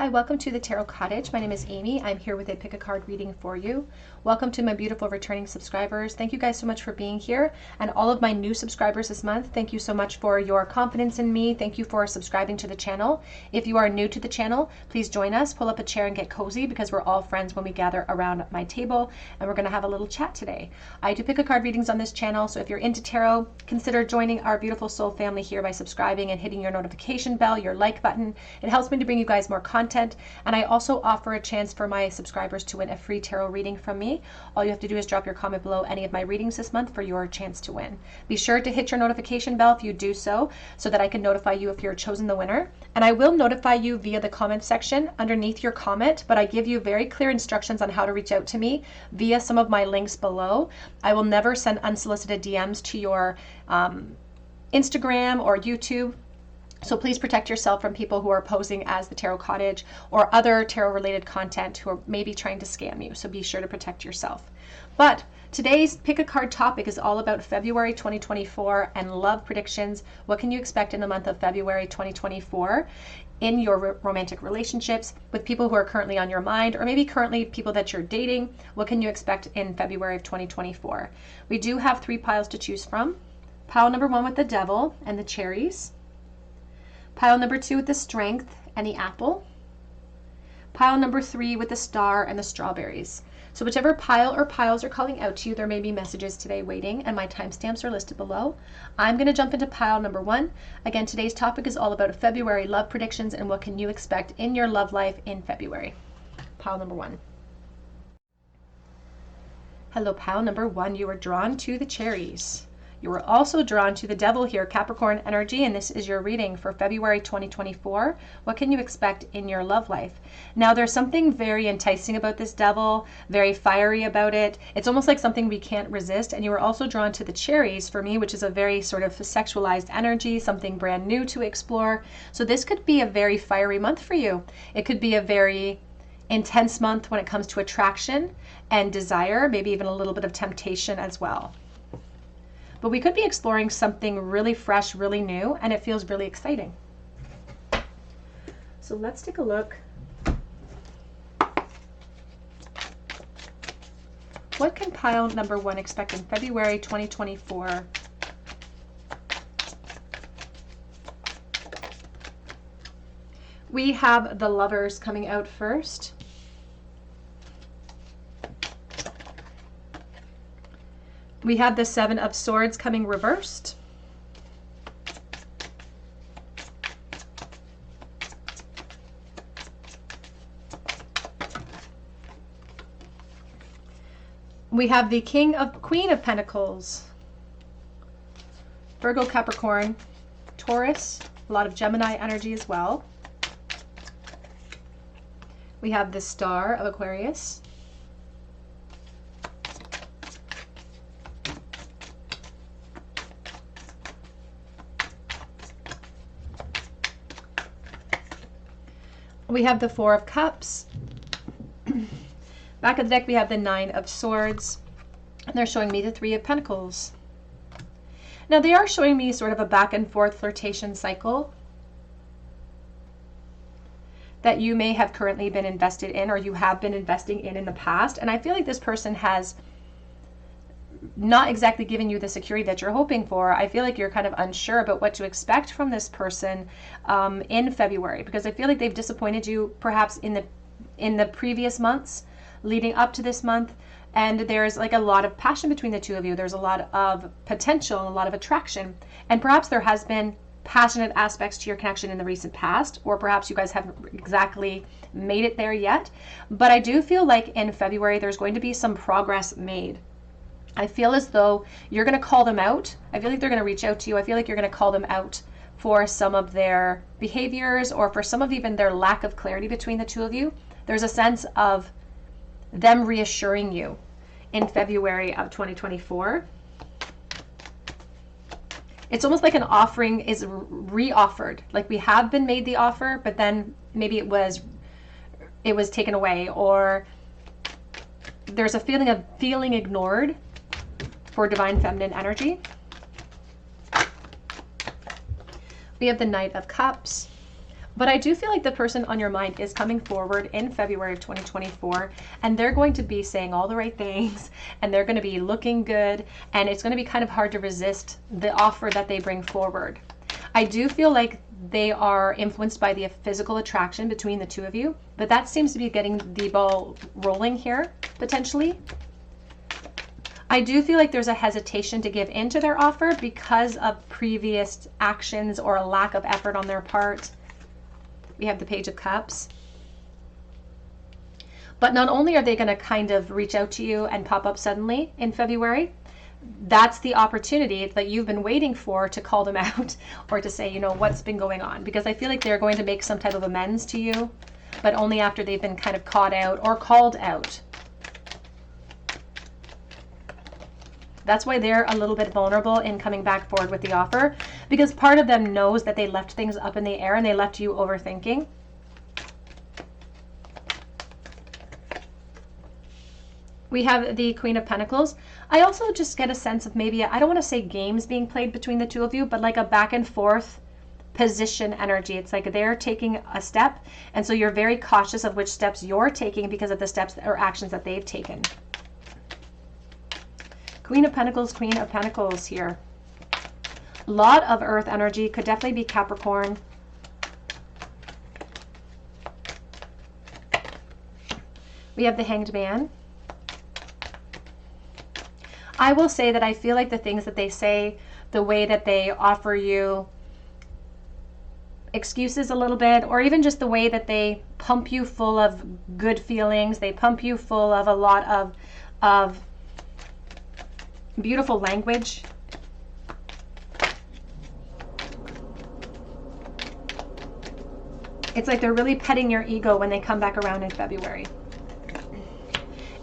Hi, welcome to the Tarot Cottage. My name is Amy. I'm here with a pick a card reading for you. Welcome to my beautiful returning subscribers. Thank you guys so much for being here. And all of my new subscribers this month, thank you so much for your confidence in me. Thank you for subscribing to the channel. If you are new to the channel, please join us, pull up a chair and get cozy because we're all friends when we gather around my table and we're going to have a little chat today. I do pick a card readings on this channel, so if you're into tarot, consider joining our beautiful soul family here by subscribing and hitting your notification bell, your like button. It helps me to bring you guys more content, and I also offer a chance for my subscribers to win a free tarot reading from me. All you have to do is drop your comment below any of my readings this month for your chance to win. Be sure to hit your notification bell if you do so that I can notify you if you're chosen the winner. And I will notify you via the comment section underneath your comment, but I give you very clear instructions on how to reach out to me via some of my links below. I will never send unsolicited DMs to your Instagram or YouTube. So please protect yourself from people who are posing as the Tarot Cottage or other tarot related content who are maybe trying to scam you. So be sure to protect yourself. But today's pick a card topic is all about February 2024 and love predictions. What can you expect in the month of February 2024 in your romantic relationships with people who are currently on your mind, or maybe currently people that you're dating? What can you expect in February of 2024? We do have 3 piles to choose from. Pile number 1 with the Devil and the cherries. Pile number 2 with the Strength and the apple. Pile number 3 with the Star and the strawberries. So whichever pile or piles are calling out to you, there may be messages today waiting, and my timestamps are listed below. I'm going to jump into pile number 1. Again, today's topic is all about February love predictions and what can you expect in your love life in February. Pile number 1. Hello, pile number 1. You are drawn to the cherries. You are also drawn to the Devil here, Capricorn energy, and this is your reading for February 2024. What can you expect in your love life? Now, there's something very enticing about this Devil, very fiery about it. It's almost like something we can't resist. And you are also drawn to the cherries for me, which is a very sort of sexualized energy, something brand new to explore. So this could be a very fiery month for you. It could be a very intense month when it comes to attraction and desire, maybe even a little bit of temptation as well. But we could be exploring something really fresh, really new, and it feels really exciting. So let's take a look. What can pile number 1 expect in February 2024? We have the Lovers coming out first. We have the 7 of Swords coming reversed. We have the Queen of Pentacles. Virgo, Capricorn, Taurus, a lot of Gemini energy as well. We have the Star of Aquarius. We have the 4 of Cups. Back of the deck, we have the 9 of Swords. And they're showing me the 3 of Pentacles. Now, they are showing me sort of a back and forth flirtation cycle that you may have currently been invested in, or you have been investing in the past. And I feel like this person has not exactly giving you the security that you're hoping for. I feel like you're kind of unsure about what to expect from this person in February, because I feel like they've disappointed you perhaps in the previous months leading up to this month, and there's like a lot of passion between the two of you. There's a lot of potential and a lot of attraction, and perhaps there has been passionate aspects to your connection in the recent past, or perhaps you guys haven't exactly made it there yet. But I do feel like in February there's going to be some progress made. I feel as though you're going to call them out. I feel like they're going to reach out to you. I feel like you're going to call them out for some of their behaviors, or for some of even their lack of clarity between the two of you. There's a sense of them reassuring you in February of 2024. It's almost like an offering is re-offered. Like we have been made the offer, but then maybe it was taken away, or there's a feeling of feeling ignored for divine feminine energy. We have the Knight of Cups. But I do feel like the person on your mind is coming forward in February of 2024, and they're going to be saying all the right things, and they're going to be looking good, and it's going to be kind of hard to resist the offer that they bring forward. I do feel like they are influenced by the physical attraction between the two of you, but that seems to be getting the ball rolling here, potentially. I do feel like there's a hesitation to give in to their offer because of previous actions or a lack of effort on their part. We have the Page of Cups. But not only are they going to kind of reach out to you and pop up suddenly in February, that's the opportunity that you've been waiting for to call them out or to say, you know, what's been going on. Because I feel like they're going to make some type of amends to you, but only after they've been kind of caught out or called out. That's why they're a little bit vulnerable in coming back forward with the offer, because part of them knows that they left things up in the air and they left you overthinking. We have the Queen of Pentacles. I also just get a sense of maybe, I don't want to say games being played between the two of you, but like a back and forth position energy. It's like they're taking a step, and so you're very cautious of which steps you're taking because of the steps or actions that they've taken. Queen of Pentacles here. A lot of earth energy, could definitely be Capricorn. We have the Hanged Man. I will say that I feel like the things that they say, the way that they offer you excuses a little bit, or even just the way that they pump you full of good feelings, they pump you full of a lot of beautiful language. It's like they're really petting your ego when they come back around in February.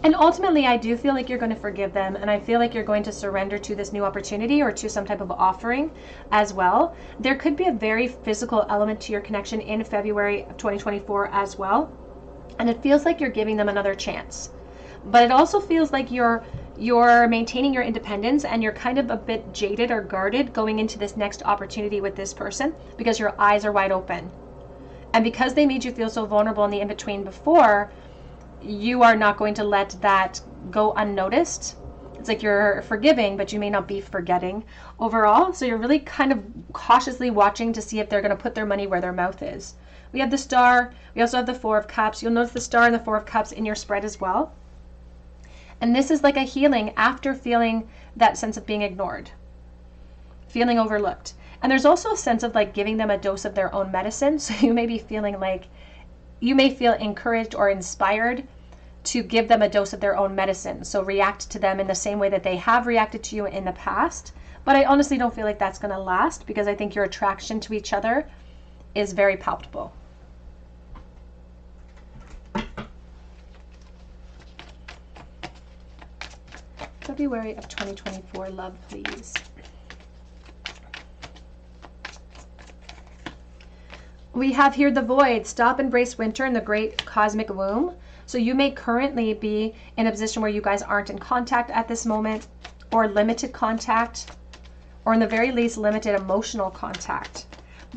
And ultimately, I do feel like you're going to forgive them, and I feel like you're going to surrender to this new opportunity or to some type of offering as well. There could be a very physical element to your connection in February of 2024 as well. And it feels like you're giving them another chance. But it also feels like you're maintaining your independence, and you're kind of a bit jaded or guarded going into this next opportunity with this person because your eyes are wide open. And because they made you feel so vulnerable in the in-between before, you are not going to let that go unnoticed. It's like you're forgiving, but you may not be forgetting overall. So you're really kind of cautiously watching to see if they're going to put their money where their mouth is. We have the Star. We also have the Four of Cups. You'll notice the Star and the Four of Cups in your spread as well. And this is like a healing after feeling that sense of being ignored, feeling overlooked. And there's also a sense of like giving them a dose of their own medicine. So you may be feeling like you may feel encouraged or inspired to give them a dose of their own medicine. So react to them in the same way that they have reacted to you in the past. But I honestly don't feel like that's going to last, because I think your attraction to each other is very palpable. February of 2024, love, please. We have here the Void. Stop, embrace winter and the great cosmic womb. So you may currently be in a position where you guys aren't in contact at this moment, or limited contact, or in the very least limited emotional contact.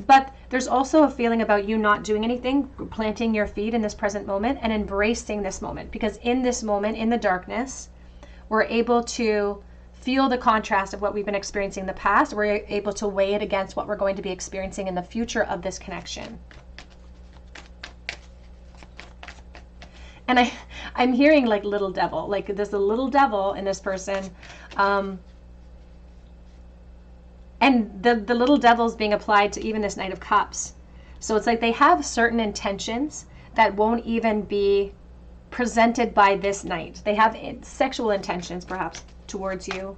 But there's also a feeling about you not doing anything, planting your feet in this present moment and embracing this moment, because in this moment, in the darkness, we're able to feel the contrast of what we've been experiencing in the past. We're able to weigh it against what we're going to be experiencing in the future of this connection. And I'm hearing like little devil, like there's a little devil in this person. And the little devil's being applied to even this Knight of Cups. So it's like they have certain intentions that won't even be presented by this knight. They have sexual intentions perhaps towards you.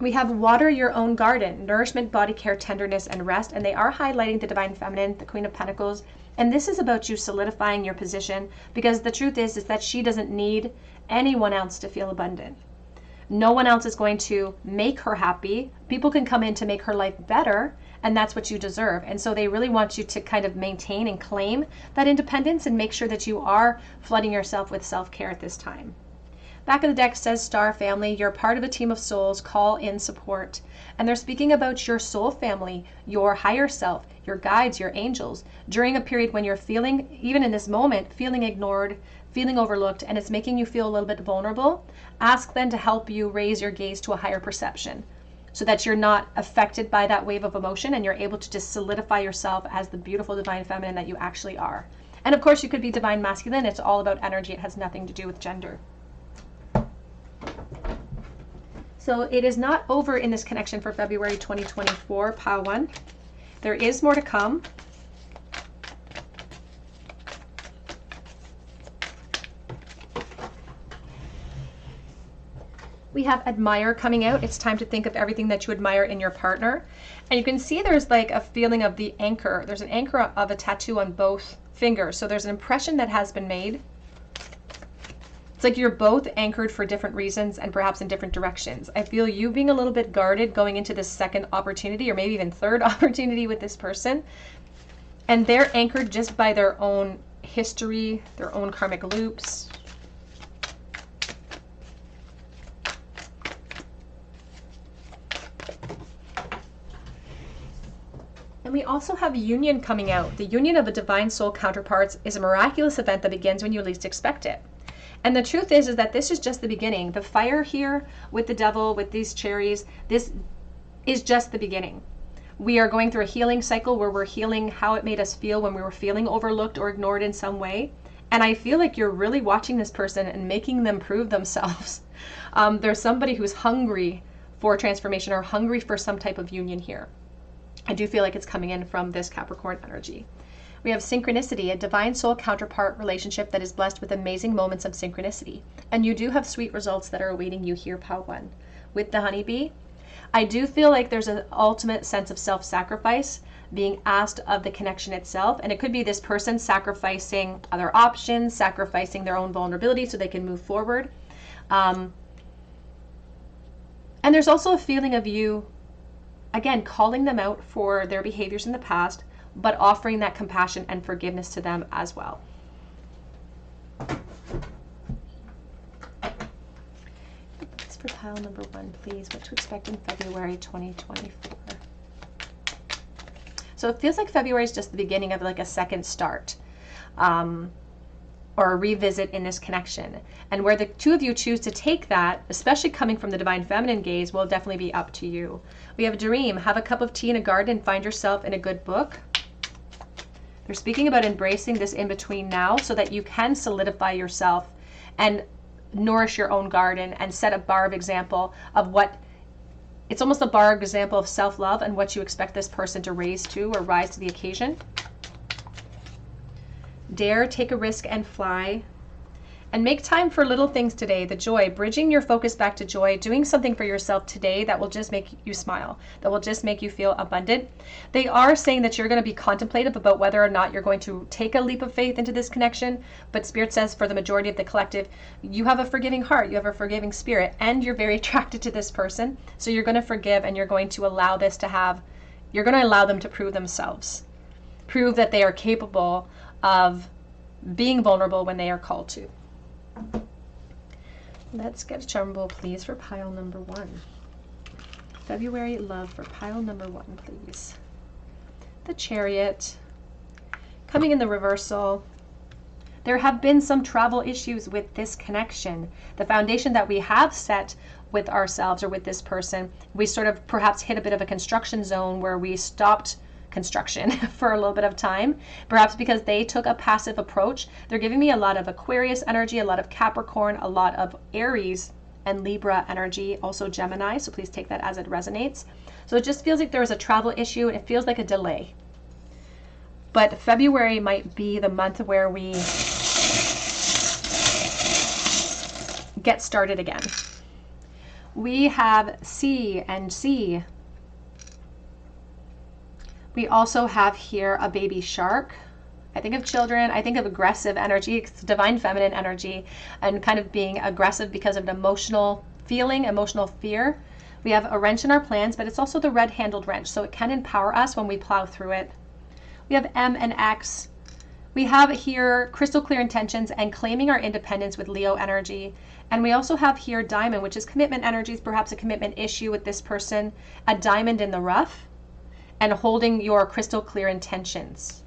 We have water your own garden, nourishment, body care, tenderness, and rest. And they are highlighting the Divine Feminine, the Queen of Pentacles. And this is about you solidifying your position, because the truth is that she doesn't need anyone else to feel abundant. No one else is going to make her happy. People can come in to make her life better, and that's what you deserve. And so they really want you to kind of maintain and claim that independence and make sure that you are flooding yourself with self-care at this time. Back of the deck says Star Family, you're part of a team of souls, call in support. And they're speaking about your soul family, your higher self, your guides, your angels, during a period when you're feeling, even in this moment, feeling ignored, feeling overlooked, and it's making you feel a little bit vulnerable. Ask them to help you raise your gaze to a higher perception so that you're not affected by that wave of emotion and you're able to just solidify yourself as the beautiful divine feminine that you actually are. And of course, you could be divine masculine. It's all about energy. It has nothing to do with gender. So it is not over in this connection for February 2024, Pile 1. There is more to come. We have admire coming out. It's time to think of everything that you admire in your partner. And you can see there's like a feeling of the anchor. There's an anchor of a tattoo on both fingers. So there's an impression that has been made. It's like you're both anchored for different reasons and perhaps in different directions. I feel you being a little bit guarded going into this second opportunity or maybe even third opportunity with this person. And they're anchored just by their own history, their own karmic loops. And we also have union coming out. The union of a divine soul counterparts is a miraculous event that begins when you least expect it. And the truth is that this is just the beginning. The fire here with the devil, with these cherries, this is just the beginning. We are going through a healing cycle where we're healing how it made us feel when we were feeling overlooked or ignored in some way. And I feel like you're really watching this person and making them prove themselves. There's somebody who's hungry for transformation or hungry for some type of union here. I do feel like it's coming in from this Capricorn energy. We have synchronicity, a divine soul counterpart relationship that is blessed with amazing moments of synchronicity. And you do have sweet results that are awaiting you here, Pile 1. With the honeybee, I do feel like there's an ultimate sense of self-sacrifice being asked of the connection itself. And it could be this person sacrificing other options, sacrificing their own vulnerability so they can move forward. And there's also a feeling of you, again, calling them out for their behaviors in the past, but offering that compassion and forgiveness to them as well. That's for pile number 1, please. What to expect in February 2024. So it feels like February is just the beginning of like a second start. Or a revisit in this connection. And where the two of you choose to take that, especially coming from the divine feminine gaze, will definitely be up to you. We have a dream. Have a cup of tea in a garden and find yourself in a good book. They're speaking about embracing this in-between now so that you can solidify yourself and nourish your own garden and set a bar of example of what, it's almost a bar example of self-love and what you expect this person to rise to the occasion. Dare, take a risk and fly. And make time for little things today, the joy, bridging your focus back to joy, doing something for yourself today that will just make you smile, that will just make you feel abundant. They are saying that you're going to be contemplative about whether or not you're going to take a leap of faith into this connection, but Spirit says for the majority of the collective, you have a forgiving heart, you have a forgiving spirit, and you're very attracted to this person. So you're going to forgive and you're going to allow this to have, you're going to allow them to prove themselves, prove that they are capable of being vulnerable when they are called to. Let's get a charm bowl, please, for pile number 1. February love for pile number 1, please. The Chariot. Coming in the reversal. There have been some travel issues with this connection. The foundation that we have set with ourselves or with this person, we sort of perhaps hit a bit of a construction zone where we stopped construction for a little bit of time, perhaps because they took a passive approach. They're giving me a lot of Aquarius energy, a lot of Capricorn, a lot of Aries and Libra energy, also Gemini, so please take that as it resonates. So it just feels like there was a travel issue and it feels like a delay. But February might be the month where we get started again. We have C and C. We also have here a baby shark. I think of children, I think of aggressive energy, it's divine feminine energy, and kind of being aggressive because of an emotional feeling, emotional fear. We have a wrench in our plans, but it's also the red-handled wrench, so it can empower us when we plow through it. We have M and X. We have here crystal clear intentions and claiming our independence with Leo energy. And we also have here diamond, which is commitment energies, perhaps a commitment issue with this person, a diamond in the rough, and holding your crystal clear intentions.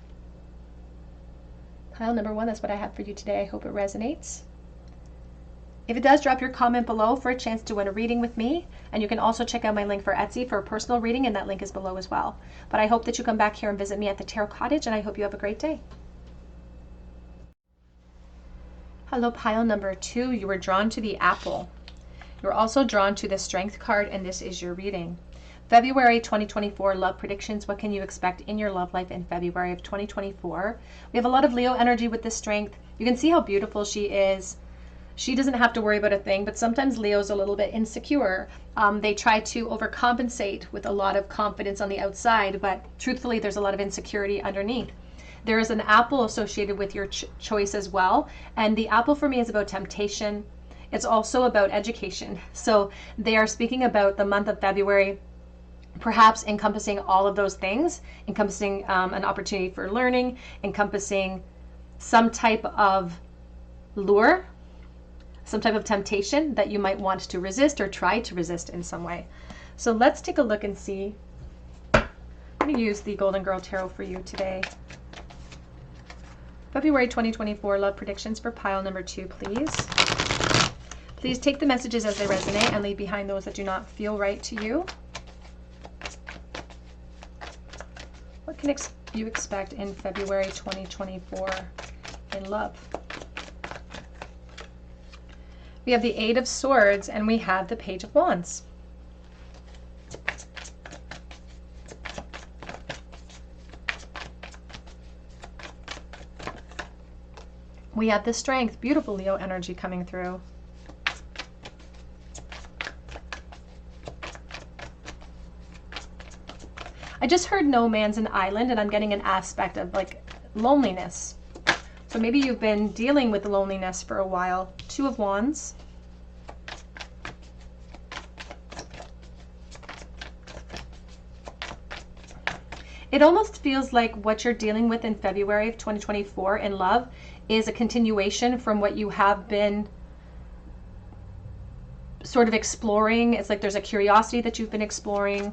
Pile number 1, that's what I have for you today. I hope it resonates. If it does, drop your comment below for a chance to win a reading with me. And you can also check out my link for Etsy for a personal reading, and that link is below as well. But I hope that you come back here and visit me at the Tarot Cottage, and I hope you have a great day. Hello, pile number 2. You were drawn to the apple. You're also drawn to the strength card, and this is your reading. February 2024 love predictions. What can you expect in your love life in February of 2024? We have a lot of Leo energy with this strength. You can see how beautiful she is. She doesn't have to worry about a thing, but sometimes Leo's a little bit insecure. They try to overcompensate with a lot of confidence on the outside, but truthfully, there's a lot of insecurity underneath. There is an apple associated with your choice as well. And the apple for me is about temptation. It's also about education. So they are speaking about the month of February, perhaps encompassing all of those things, encompassing an opportunity for learning, encompassing some type of lure, some type of temptation that you might want to resist or try to resist in some way. So let's take a look and see. I'm going to use the Golden Girl Tarot for you today. February 2024 love predictions for pile number 2, please. Please take the messages as they resonate and leave behind those that do not feel right to you. What can you expect in February 2024 in love? We have the 8 of Swords and we have the Page of Wands. We have the Strength, beautiful Leo energy coming through. I just heard no man's an island, and I'm getting an aspect of like loneliness. So maybe you've been dealing with loneliness for a while. 2 of Wands. It almost feels like what you're dealing with in February of 2024 in love is a continuation from what you have been sort of exploring. It's like there's a curiosity that you've been exploring.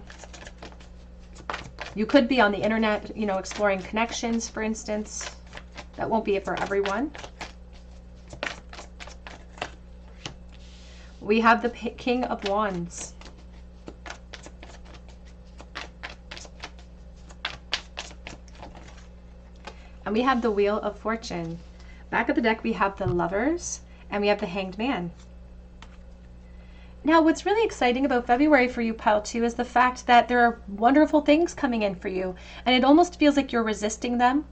You could be on the internet, you know, exploring connections, for instance. That won't be it for everyone. We have the King of Wands. And we have the Wheel of Fortune. Back of the deck, we have the Lovers, and we have the Hanged Man. Now, what's really exciting about February for you, pile 2, is the fact that there are wonderful things coming in for you. And it almost feels like you're resisting them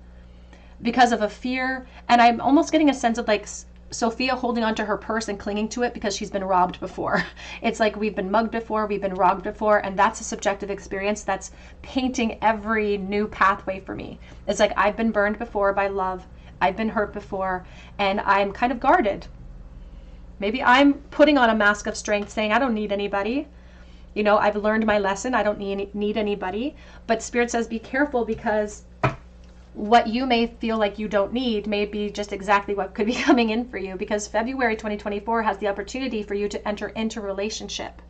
because of a fear. And I'm almost getting a sense of like Sophia holding onto her purse and clinging to it because she's been robbed before. It's like we've been mugged before, we've been robbed before, and that's a subjective experience that's painting every new pathway for me. It's like I've been burned before by love, I've been hurt before, and I'm kind of guarded. Maybe I'm putting on a mask of strength saying I don't need anybody. You know, I've learned my lesson, I don't need anybody. But Spirit says be careful, because what you may feel like you don't need may be just exactly what could be coming in for you, because February 2024 has the opportunity for you to enter into relationship.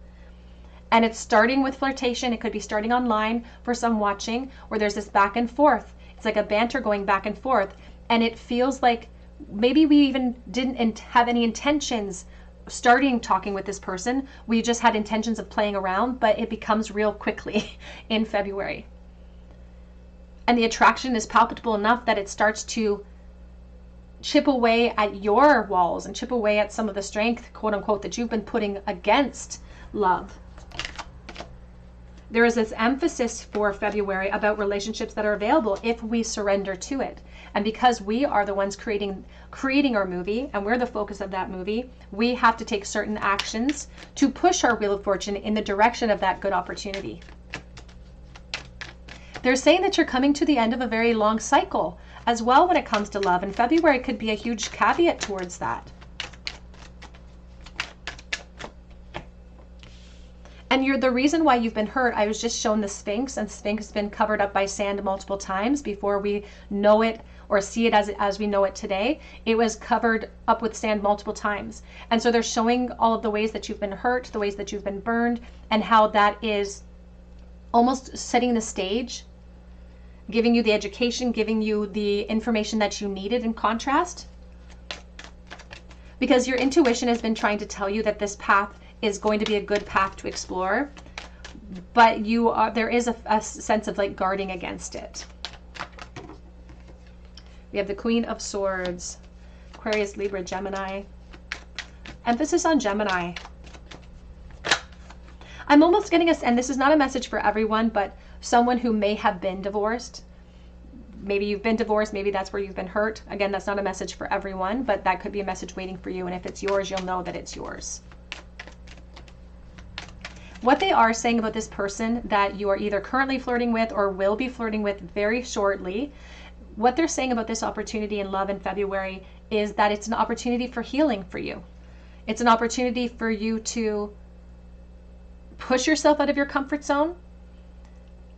And it's starting with flirtation. It could be starting online for some watching, where there's this back and forth. It's like a banter going back and forth. And it feels like maybe we even didn't have any intentions starting talking with this person. We just had intentions of playing around, but it becomes real quickly in February. And the attraction is palpable enough that it starts to chip away at your walls and chip away at some of the strength, quote unquote, that you've been putting against love. There is this emphasis for February about relationships that are available if we surrender to it. And because we are the ones creating our movie, and we're the focus of that movie, we have to take certain actions to push our Wheel of Fortune in the direction of that good opportunity. They're saying that you're coming to the end of a very long cycle as well when it comes to love, and February could be a huge caveat towards that. And the reason why you've been hurt, I was just shown the Sphinx, and Sphinx has been covered up by sand multiple times before we know it or see it as we know it today, it was covered up with sand multiple times. And so they're showing all of the ways that you've been hurt, the ways that you've been burned, and how that is almost setting the stage, giving you the education, giving you the information that you needed in contrast. Because your intuition has been trying to tell you that this path is going to be a good path to explore, but there is a sense of like guarding against it. We have the Queen of Swords, Aquarius, Libra, Gemini. Emphasis on Gemini. I'm almost getting and this is not a message for everyone, but someone who may have been divorced. Maybe you've been divorced, maybe that's where you've been hurt. Again, that's not a message for everyone, but that could be a message waiting for you. And if it's yours, you'll know that it's yours. What they are saying about this person that you are either currently flirting with or will be flirting with very shortly, what they're saying about this opportunity in love in February is that it's an opportunity for healing for you. It's an opportunity for you to push yourself out of your comfort zone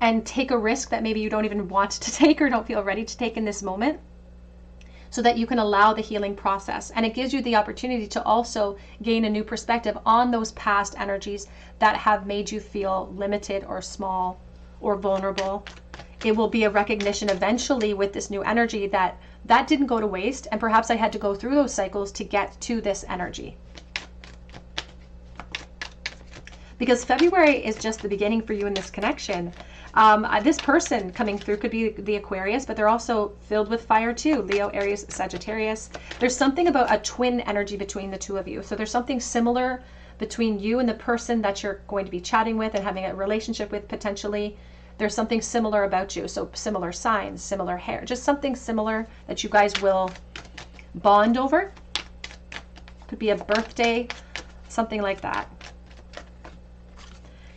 and take a risk that maybe you don't even want to take or don't feel ready to take in this moment, so that you can allow the healing process. And it gives you the opportunity to also gain a new perspective on those past energies that have made you feel limited or small or vulnerable. It will be a recognition eventually with this new energy that didn't go to waste, and perhaps I had to go through those cycles to get to this energy. Because February is just the beginning for you in this connection. This person coming through could be the Aquarius, but they're also filled with fire too. Leo, Aries, Sagittarius. There's something about a twin energy between the two of you. So there's something similar between you and the person that you're going to be chatting with and having a relationship with potentially. There's something similar about you. So similar signs, similar hair, just something similar that you guys will bond over. Could be a birthday, something like that.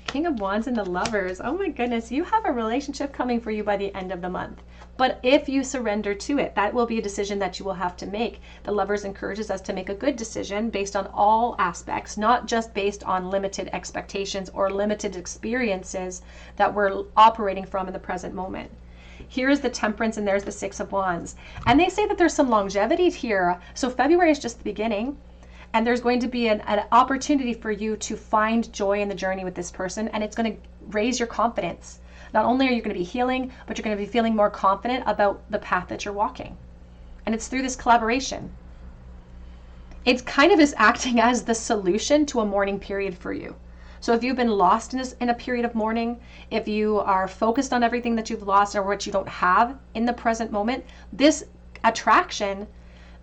King of Wands and the Lovers. Oh my goodness, you have a relationship coming for you by the end of the month. But if you surrender to it, that will be a decision that you will have to make. The Lovers encourages us to make a good decision based on all aspects, not just based on limited expectations or limited experiences that we're operating from in the present moment. Here's the Temperance and there's the Six of Wands. And they say that there's some longevity here. So February is just the beginning. And there's going to be an opportunity for you to find joy in the journey with this person, and it's going to raise your confidence. Not only are you going to be healing, but you're going to be feeling more confident about the path that you're walking. And it's through this collaboration. It kind of is acting as the solution to a mourning period for you. So if you've been lost in a period of mourning, if you are focused on everything that you've lost or what you don't have in the present moment, this attraction,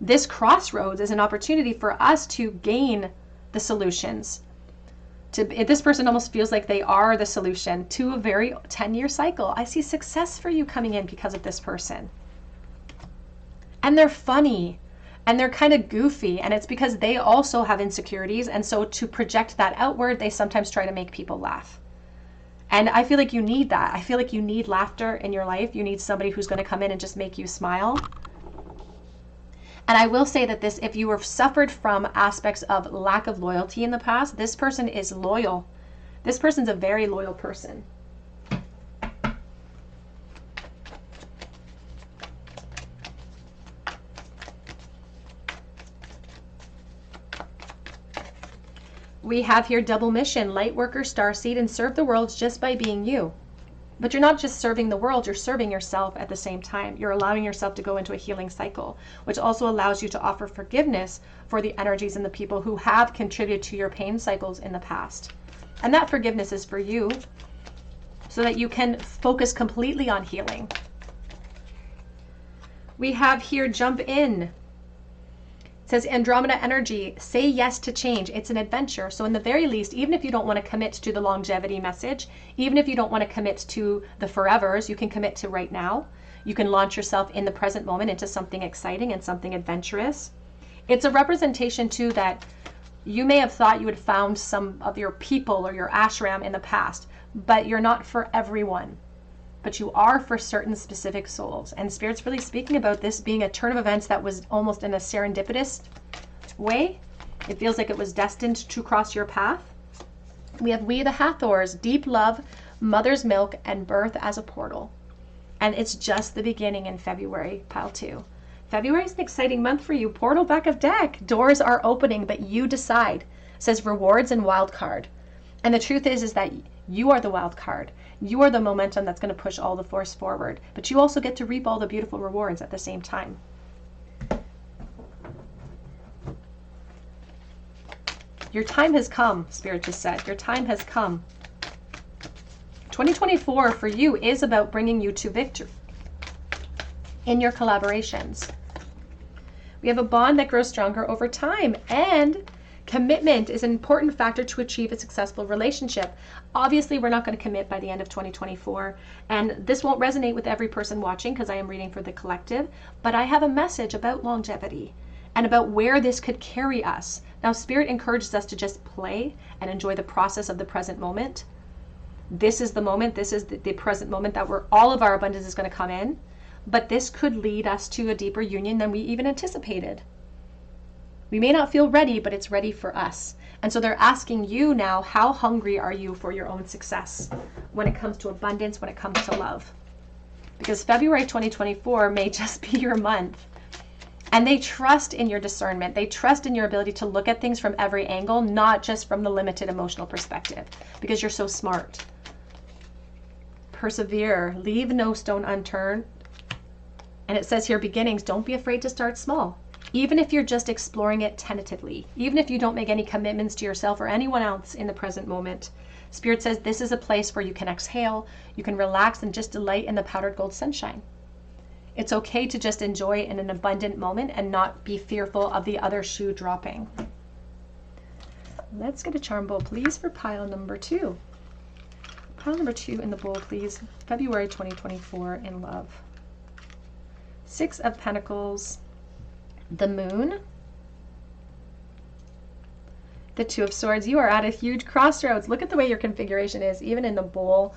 this crossroads is an opportunity for us to gain the solutions. This person almost feels like they are the solution to a very 10-year cycle. I see success for you coming in because of this person. And they're funny and they're kind of goofy, and it's because they also have insecurities. And so to project that outward, they sometimes try to make people laugh. And I feel like you need that. I feel like you need laughter in your life. You need somebody who's going to come in and just make you smile. And I will say that if you have suffered from aspects of lack of loyalty in the past, this person is loyal. This person's a very loyal person. We have here double mission, light worker, starseed, and serve the world just by being you. But you're not just serving the world, you're serving yourself at the same time. You're allowing yourself to go into a healing cycle, which also allows you to offer forgiveness for the energies and the people who have contributed to your pain cycles in the past. And that forgiveness is for you so that you can focus completely on healing. We have here jump in. It says Andromeda energy, say yes to change. It's an adventure. So in the very least, even if you don't want to commit to the longevity message, even if you don't want to commit to the forevers, you can commit to right now. You can launch yourself in the present moment into something exciting and something adventurous. It's a representation too that you may have thought you had found some of your people or your ashram in the past, but you're not for everyone. But you are for certain specific souls. And Spirit's really speaking about this being a turn of events that was almost in a serendipitous way. It feels like it was destined to cross your path. We have We the Hathors, deep love, mother's milk, and birth as a portal. And it's just the beginning in February, pile 2. February is an exciting month for you. Portal back of deck. Doors are opening, but you decide. It says rewards and wild card. And the truth is that you are the wild card. You are the momentum that's going to push all the force forward. But you also get to reap all the beautiful rewards at the same time. Your time has come, Spirit just said. Your time has come. 2024 for you is about bringing you to victory in your collaborations. We have a bond that grows stronger over time, and commitment is an important factor to achieve a successful relationship. Obviously, we're not going to commit by the end of 2024, and this won't resonate with every person watching because I am reading for the collective, but I have a message about longevity and about where this could carry us. Now, Spirit encourages us to just play and enjoy the process of the present moment. This is the moment, this is the present moment that where all of our abundance is going to come in, but this could lead us to a deeper union than we even anticipated. We may not feel ready, but it's ready for us. And so they're asking you now, how hungry are you for your own success when it comes to abundance, when it comes to love? Because February 2024 may just be your month. And they trust in your discernment. They trust in your ability to look at things from every angle, not just from the limited emotional perspective, because you're so smart. Persevere, leave no stone unturned. And it says here, beginnings, don't be afraid to start small. Even if you're just exploring it tentatively, even if you don't make any commitments to yourself or anyone else in the present moment, Spirit says this is a place where you can exhale, you can relax and just delight in the powdered gold sunshine. It's okay to just enjoy in an abundant moment and not be fearful of the other shoe dropping. Let's get a charm bowl, please, for pile number 2. Pile number 2 in the bowl, please. February 2024 in love. 6 of Pentacles, the Moon, the 2 of Swords. You are at a huge crossroads. Look at the way your configuration is, even in the bowl.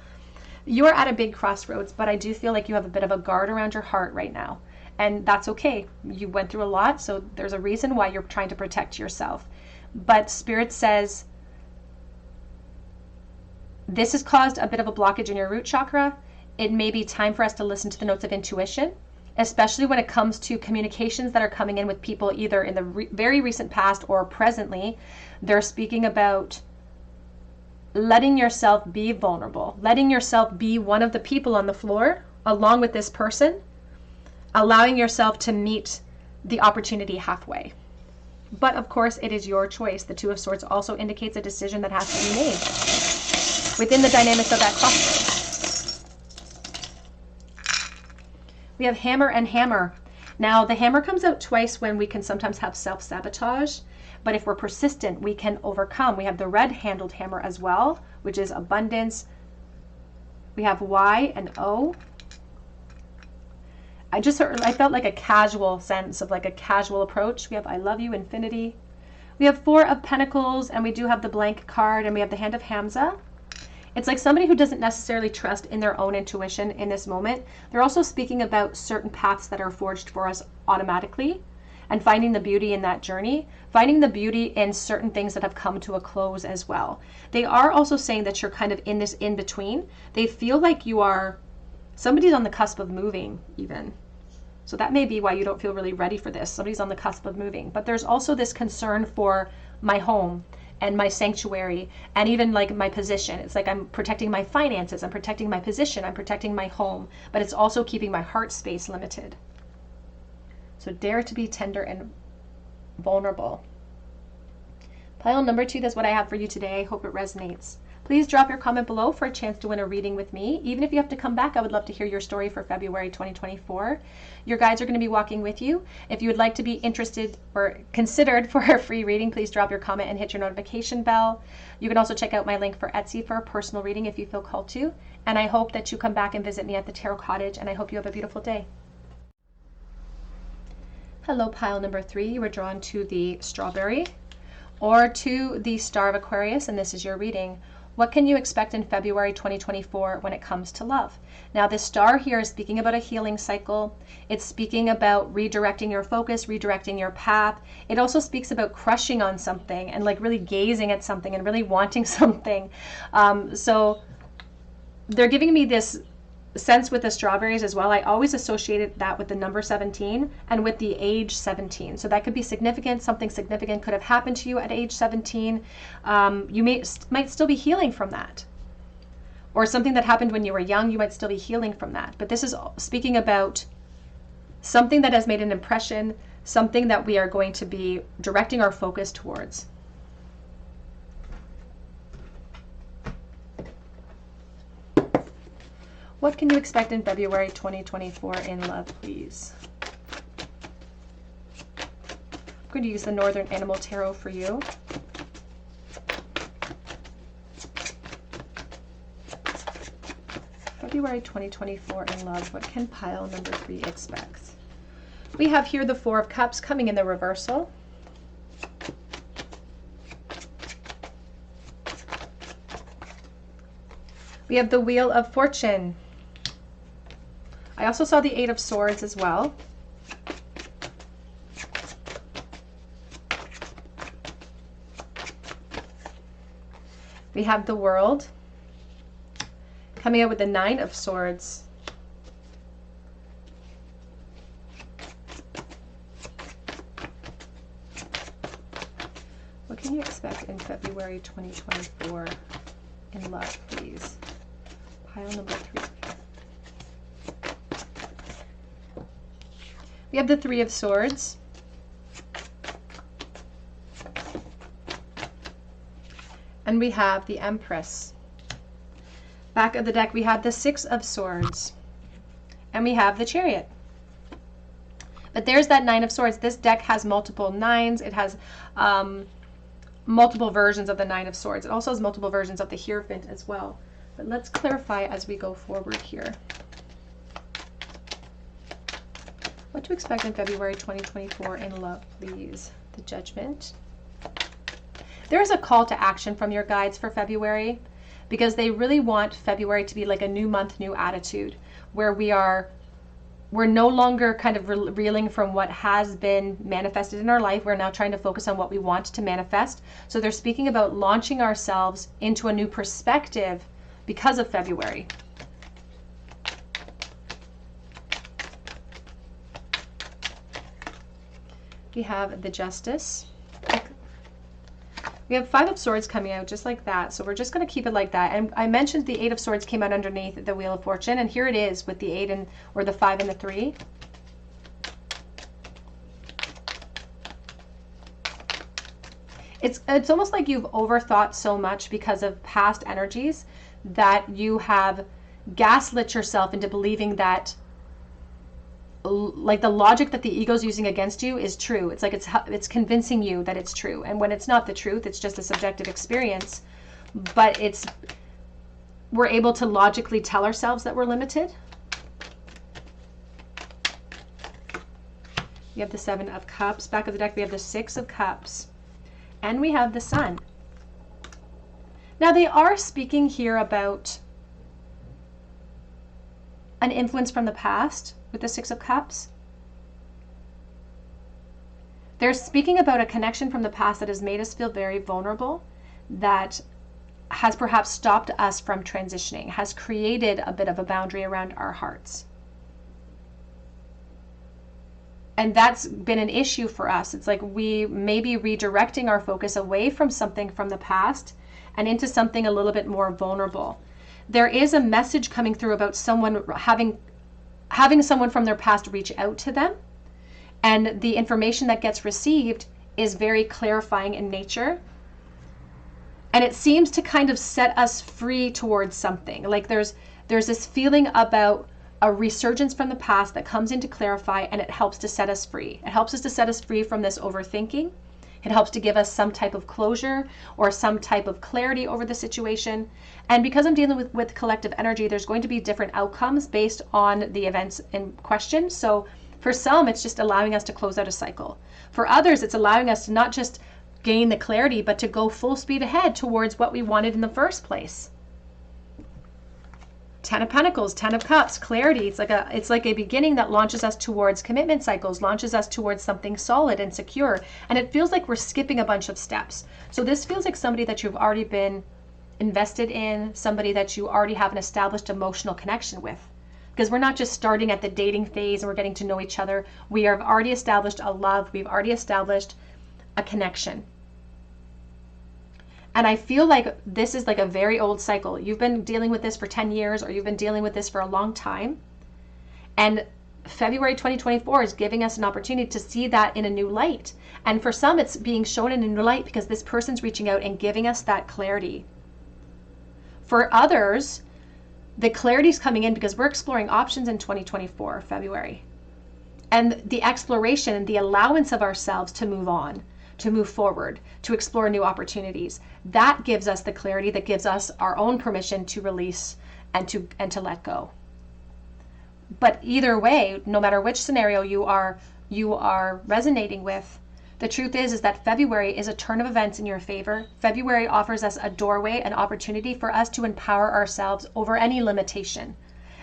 You are at a big crossroads, but I do feel like you have a bit of a guard around your heart right now. And that's okay. You went through a lot, so there's a reason why you're trying to protect yourself. But Spirit says this has caused a bit of a blockage in your root chakra. It may be time for us to listen to the notes of intuition, especially when it comes to communications that are coming in with people either in the very recent past or presently. They're speaking about letting yourself be vulnerable, letting yourself be one of the people on the floor along with this person, allowing yourself to meet the opportunity halfway. But of course, it is your choice. The 2 of Swords also indicates a decision that has to be made within the dynamics of that crossroads. We have Hammer and Hammer. Now, the hammer comes out twice when we can sometimes have self-sabotage. But if we're persistent, we can overcome. We have the red-handled hammer as well, which is abundance. We have Y and O. I felt like a casual sense of like a casual approach. We have I love you, infinity. We have 4 of Pentacles, and we do have the blank card, and we have the Hand of Hamza. It's like somebody who doesn't necessarily trust in their own intuition in this moment. They're also speaking about certain paths that are forged for us automatically, and finding the beauty in that journey, finding the beauty in certain things that have come to a close as well. They are also saying that you're kind of in this in-between. They feel like somebody's on the cusp of moving even. So that may be why you don't feel really ready for this. Somebody's on the cusp of moving. But there's also this concern for my home and my sanctuary and even like my position. It's like I'm protecting my finances, I'm protecting my position, I'm protecting my home, but it's also keeping my heart space limited. So dare to be tender and vulnerable. Pile number 2, that's what I have for you today. I hope it resonates. Please drop your comment below for a chance to win a reading with me. Even if you have to come back, I would love to hear your story for February 2024. Your guides are going to be walking with you. If you would like to be interested or considered for a free reading, please drop your comment and hit your notification bell. You can also check out my link for Etsy for a personal reading if you feel called to. And I hope that you come back and visit me at the Tarot Cottage, and I hope you have a beautiful day. Hello, pile number 3. You were drawn to the strawberry or to the Star of Aquarius, and this is your reading. What can you expect in February 2024 when it comes to love? Now, this star here is speaking about a healing cycle. It's speaking about redirecting your focus, redirecting your path. It also speaks about crushing on something and like really gazing at something and really wanting something. So they're giving me this sense with the strawberries as well, I always associated that with the number 17 and with the age 17. So that could be significant. Something significant could have happened to you at age 17. You might still be healing from that. Or something that happened when you were young, you might still be healing from that. But this is speaking about something that has made an impression, something that we are going to be directing our focus towards. What can you expect in February 2024 in love, please? I'm going to use the Northern Animal Tarot for you. February 2024 in love, what can pile number 3 expect? We have here the Four of Cups coming in the reversal. We have the Wheel of Fortune. I also saw the Eight of Swords as well. We have the World coming out with the Nine of Swords. What can you expect in February 2024 in love, please? Pile number 3. We have the Three of Swords. And we have the Empress. Back of the deck, we have the Six of Swords. And we have the Chariot. But there's that Nine of Swords. This deck has multiple nines. It has multiple versions of the Nine of Swords. It also has multiple versions of the Hierophant as well. But let's clarify as we go forward here. What to expect in February 2024 in love, please? The Judgment. There is a call to action from your guides for February, because they really want February to be like a new month, new attitude, where we're no longer kind of reeling from what has been manifested in our life. We're now trying to focus on what we want to manifest. So they're speaking about launching ourselves into a new perspective because of February. We have the Justice. We have Five of Swords coming out just like that. So we're just going to keep it like that. And I mentioned the Eight of Swords came out underneath the Wheel of Fortune. And here it is with the 8 or the 5 and the 3. It's almost like you've overthought so much because of past energies that you have gaslit yourself into believing that like the logic that the ego's using against you is true. It's like it's convincing you that it's true. And when it's not the truth, it's just a subjective experience. But we're able to logically tell ourselves that we're limited. We have the Seven of Cups. Back of the deck, we have the Six of Cups. And we have the Sun. Now they are speaking here about an influence from the past with the Six of Cups. They're speaking about a connection from the past that has made us feel very vulnerable, that has perhaps stopped us from transitioning, has created a bit of a boundary around our hearts. And that's been an issue for us. It's like we may be redirecting our focus away from something from the past and into something a little bit more vulnerable. There is a message coming through about someone having someone from their past reach out to them, and the information that gets received is very clarifying in nature, and it seems to kind of set us free towards something. Like there's this feeling about a resurgence from the past that comes in to clarify, and it helps to set us free. It helps us to set us free from this overthinking. It helps to give us some type of closure or some type of clarity over the situation. And because I'm dealing with collective energy, there's going to be different outcomes based on the events in question. So for some, it's just allowing us to close out a cycle. For others, it's allowing us to not just gain the clarity, but to go full speed ahead towards what we wanted in the first place. Ten of Pentacles, Ten of Cups, clarity. It's like a beginning that launches us towards commitment cycles, launches us towards something solid and secure. And it feels like we're skipping a bunch of steps. So this feels like somebody that you've already been invested in, somebody that you already have an established emotional connection with. because we're not just starting at the dating phase and we're getting to know each other. We have already established a love. We've already established a connection. And I feel like this is like a very old cycle. You've been dealing with this for 10 years, or you've been dealing with this for a long time. And February 2024 is giving us an opportunity to see that in a new light. And for some, it's being shown in a new light because this person's reaching out and giving us that clarity. For others, the clarity is coming in because we're exploring options in 2024, February. And the exploration and the allowance of ourselves to move on, to move forward, to explore new opportunities. That gives us the clarity, that gives us our own permission to release and to let go. But either way, no matter which scenario you are resonating with, the truth is that February is a turn of events in your favor. February offers us a doorway, an opportunity for us to empower ourselves over any limitation.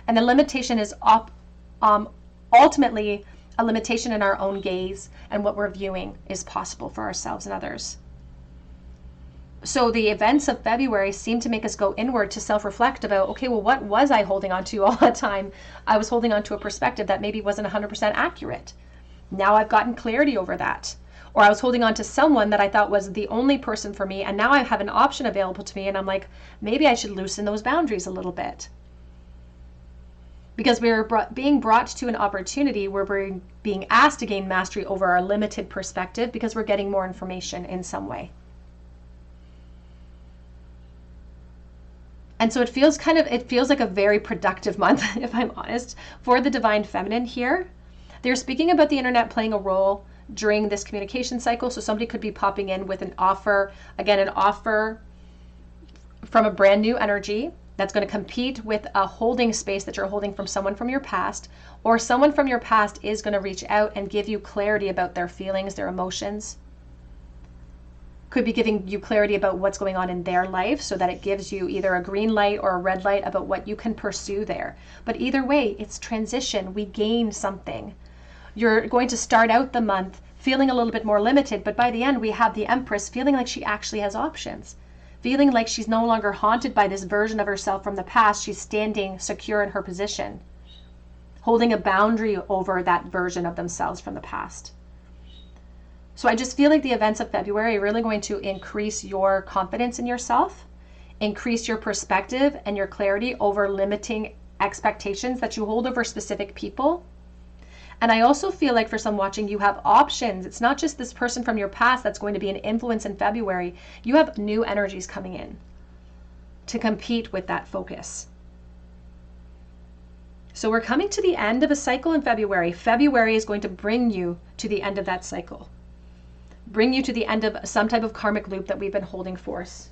And the limitation is ultimately a limitation in our own gaze and what we're viewing is possible for ourselves and others. So the events of February seem to make us go inward to self-reflect about, okay, well, what was I holding on to all the time? I was holding on to a perspective that maybe wasn't 100% accurate. Now I've gotten clarity over that. Or I was holding on to someone that I thought was the only person for me, and now I have an option available to me, and I'm like, maybe I should loosen those boundaries a little bit. Because we're being brought to an opportunity where we're being asked to gain mastery over our limited perspective because we're getting more information in some way. And so it feels like a very productive month, if I'm honest, for the Divine Feminine here. They're speaking about the internet playing a role during this communication cycle. So somebody could be popping in with an offer, again, an offer from a brand new energy that's going to compete with a holding space that you're holding from someone from your past, or someone from your past is going to reach out and give you clarity about their feelings, their emotions. Could be giving you clarity about what's going on in their life so that it gives you either a green light or a red light about what you can pursue there. But either way, it's transition. We gain something. You're going to start out the month feeling a little bit more limited, but by the end we have the Empress feeling like she actually has options, feeling like she's no longer haunted by this version of herself from the past. She's standing secure in her position, holding a boundary over that version of themselves from the past. So I just feel like the events of February are really going to increase your confidence in yourself, increase your perspective and your clarity over limiting expectations that you hold over specific people. And I also feel like for some watching, you have options. It's not just this person from your past that's going to be an influence in February. You have new energies coming in to compete with that focus. So we're coming to the end of a cycle in February. February is going to bring you to the end of that cycle, bring you to the end of some type of karmic loop that we've been holding for us.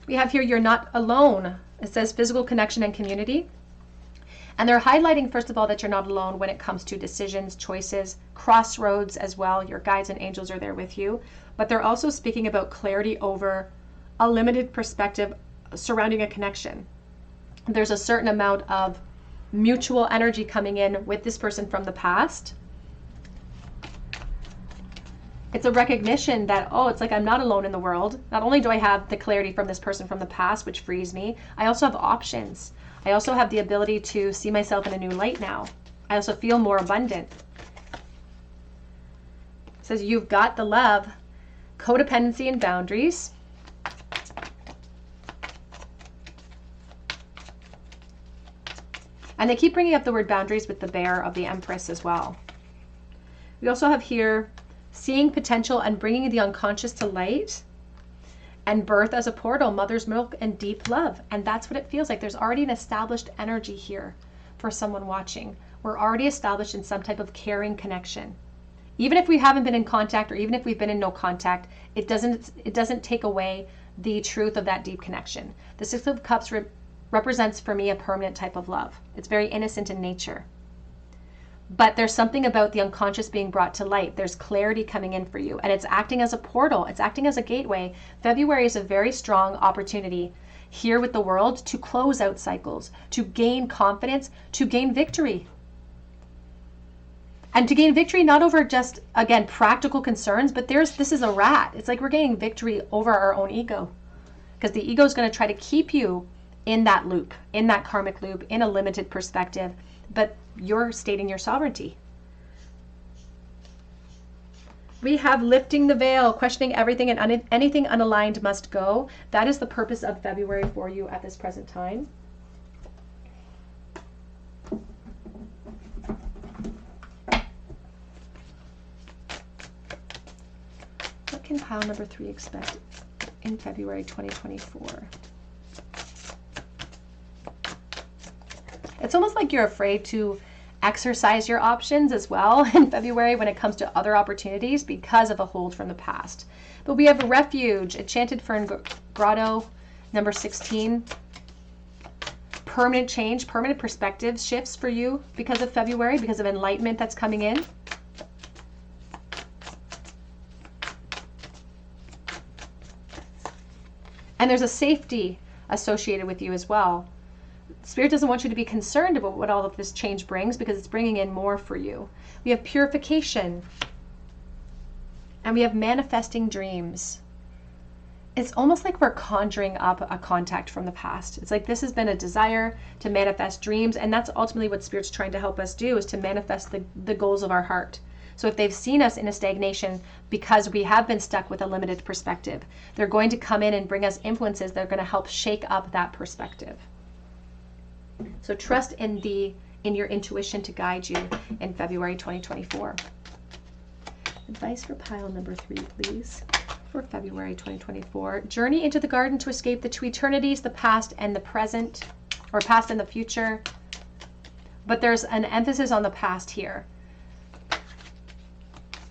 We have here, you're not alone. It says physical connection and community. And they're highlighting, first of all, that you're not alone when it comes to decisions, choices, crossroads as well. Your guides and angels are there with you. But they're also speaking about clarity over a limited perspective surrounding a connection. There's a certain amount of mutual energy coming in with this person from the past. It's a recognition that, oh, it's like I'm not alone in the world. Not only do I have the clarity from this person from the past, which frees me, I also have options. I also have the ability to see myself in a new light now. I also feel more abundant. It says you've got the love, codependency, and boundaries. And they keep bringing up the word boundaries with the bear of the Empress as well. We also have here seeing potential and bringing the unconscious to light, and birth as a portal, mother's milk, and deep love. And that's what it feels like. There's already an established energy here for someone watching. We're already established in some type of caring connection. Even if we haven't been in contact, or even if we've been in no contact, it doesn't take away the truth of that deep connection. The Six of Cups represents for me a permanent type of love. It's very innocent in nature. But there's something about the unconscious being brought to light. There's clarity coming in for you, and it's acting as a portal. It's acting as a gateway. February is a very strong opportunity here with the world to close out cycles, to gain confidence, to gain victory. And to gain victory, not over just, again, practical concerns, but this is a rat. It's like we're gaining victory over our own ego. Because the ego is going to try to keep you in that loop, in that karmic loop, in a limited perspective. But you're stating your sovereignty. We have lifting the veil, questioning everything, and anything unaligned must go. That is the purpose of February for you at this present time. What can pile number 3 expect in February 2024? It's almost like you're afraid to exercise your options as well in February when it comes to other opportunities because of a hold from the past. But we have a refuge, enchanted fern grotto, number 16. Permanent change, permanent perspective shifts for you because of February, because of enlightenment that's coming in. And there's a safety associated with you as well. Spirit doesn't want you to be concerned about what all of this change brings because it's bringing in more for you. We have purification. And we have manifesting dreams. It's almost like we're conjuring up a contact from the past. It's like this has been a desire to manifest dreams, and that's ultimately what Spirit's trying to help us do, is to manifest the goals of our heart. So if they've seen us in a stagnation because we have been stuck with a limited perspective, they're going to come in and bring us influences that are going to help shake up that perspective. So trust in your intuition to guide you in February 2024. Advice for pile number 3, please, for February 2024. Journey into the garden to escape the two eternities, the past and the present, or past and the future. But there's an emphasis on the past here.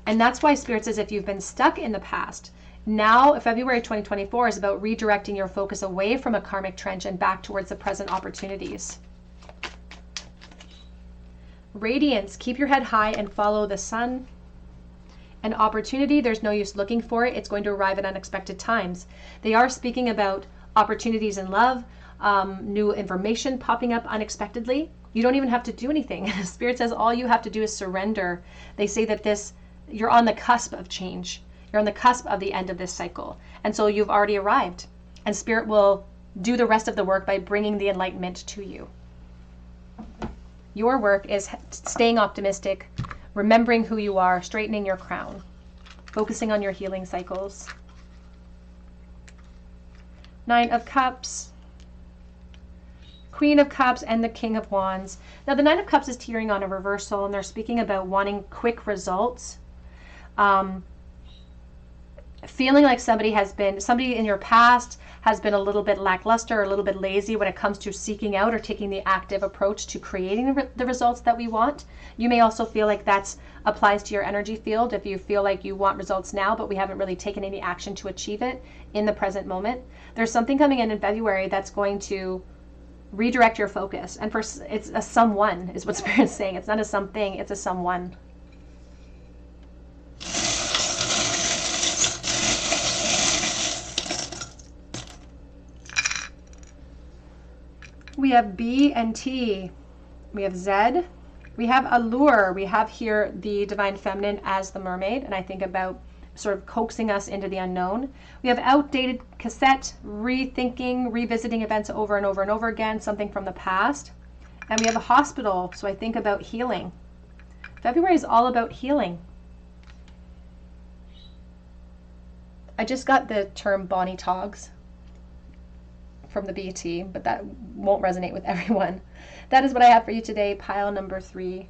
And that's why Spirit says if you've been stuck in the past, now February 2024 is about redirecting your focus away from a karmic trench and back towards the present opportunities. Radiance, keep your head high and follow the sun. An opportunity, there's no use looking for it. It's going to arrive at unexpected times. They are speaking about opportunities in love, new information popping up unexpectedly. You don't even have to do anything. Spirit says all you have to do is surrender. They say that you're on the cusp of change. You're on the cusp of the end of this cycle. And so you've already arrived. And Spirit will do the rest of the work by bringing the enlightenment to you. Your work is staying optimistic, remembering who you are, straightening your crown, focusing on your healing cycles. 9 of Cups, Queen of Cups, and the King of Wands. Now the 9 of Cups is teetering on a reversal, and they're speaking about wanting quick results. Feeling like somebody in your past has been a little bit lackluster or a little bit lazy when it comes to seeking out or taking the active approach to creating the results that we want. You may also feel like that applies to your energy field if you feel like you want results now, but we haven't really taken any action to achieve it in the present moment. There's something coming in February that's going to redirect your focus. And it's a someone is what Spirit's saying. It's not a something, it's a someone. We have B and T. We have Z. We have allure. We have here the divine feminine as the mermaid, and I think about sort of coaxing us into the unknown. We have outdated cassette, rethinking, revisiting events over and over and over again, something from the past. And we have a hospital, so I think about healing. February is all about healing. I just got the term Bonnie Togs from the BT, but that won't resonate with everyone. That is what I have for you today, pile number 3.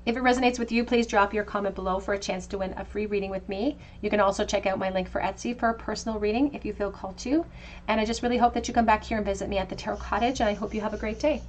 If it resonates with you, please drop your comment below for a chance to win a free reading with me. You can also check out my link for Etsy for a personal reading if you feel called to. And I just really hope that you come back here and visit me at the Tarot Cottage, and I hope you have a great day.